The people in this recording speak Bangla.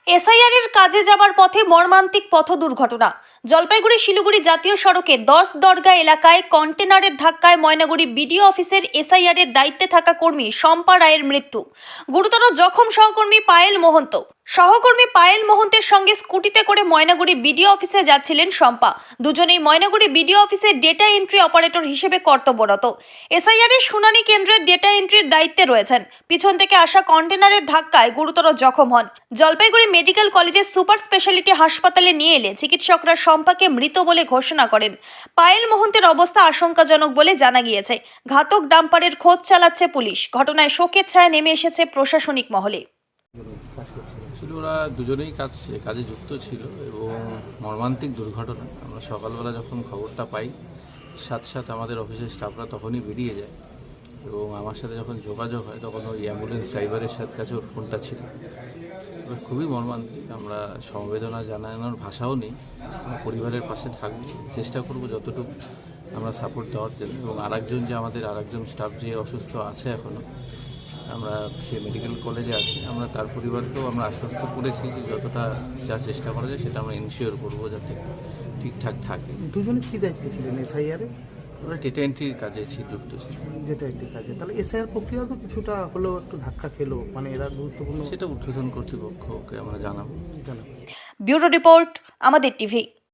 এসআইআর এর কাজে যাবার পথে মর্মান্তিক পথ দুর্ঘটনা। জলপাইগুড়ি শিলিগুড়ি জাতীয় সড়কে 10 দরগা এলাকায় কন্টেনারের ধাক্কায় ময়নাগুড়ি বিডিও অফিসের এসআইআর এর দায়িত্বে থাকা কর্মী শম্পা রায়ের মৃত্যু। গুরুতর জখম সহকর্মী পায়েল মহন্ত। সহকর্মী পায়েল মহন্তের সঙ্গে স্কুটিতে করে ময়নাগুড়ি বিডিও অফিসে যাচ্ছিলেন শম্পা। দুজনেই ময়নাগুড়ি বিডিও অফিসের ডেটা এন্ট্রি অপারেটর হিসেবে কর্তব্যরত। এসআইআর এর শুনানি কেন্দ্রের ডেটা এন্ট্রির দায়িত্বে রয়েছেন। পিছন থেকে আসা কন্টেনারের ধাক্কায় গুরুতর জখম হন। জলপাইগুড়ি মেডিকেল কলেজের সুপার স্পেশালিটি হাসপাতালে নিয়ে এলে চিকিৎসকরা শম্পাকে মৃত বলে ঘোষণা করেন। পায়েল মহন্তের অবস্থা আশঙ্কাজনক বলে জানা গিয়েছে। ঘাতক ডাম্পারের খোঁজ চালাচ্ছে পুলিশ। ঘটনায় শোকের ছায়া নেমে এসেছে প্রশাসনিক মহলে। ওরা দুজনেই কাজে যুক্ত ছিল এবং মর্মান্তিক দুর্ঘটনা। আমরা সকালবেলা যখন খবরটা পাই সাথে আমাদের অফিসের স্টাফরা তখনই বেরিয়ে যায় এবং আমার সাথে যখন যোগাযোগ হয় তখন ওই অ্যাম্বুলেন্স ড্রাইভারের কাছে ওর ফোনটা ছিল। এবার খুবই মর্মান্তিক। আমরা সমবেদনা জানানোর ভাষাও নেই। আমরা পরিবারের পাশে থাকবো, চেষ্টা করব যতটুকু আমরা সাপোর্ট দেওয়ার জন্য। এবং আমাদের আরেকজন স্টাফ যে অসুস্থ আছে এখনও, আমরা সে মেডিকেল কলেজে আছি, আমরা তার পরিবারকেও আমরা আশ্বস্ত করেছি যে যতটা যা চেষ্টা করা যায় সেটা আমরা ইনশিওর করবো যাতে ঠিকঠাক থাকে। দুজনে কী দায়িত্বে ছিলেন এসআইআরে? ওরা ডেটা এন্ট্রির কাজে যুক্ত ছিল। ডেটা এন্ট্রি কাজে, তাহলে এসআইআর প্রক্রিয়া তো কিছুটা হলেও একটু ধাক্কা খেলো, মানে এরা গুরুত্বপূর্ণ, সেটা ঊর্ধ্বতন কর্তৃপক্ষকে আমরা জানাবো। ব্যুরো রিপোর্ট, আমাদের টিভি।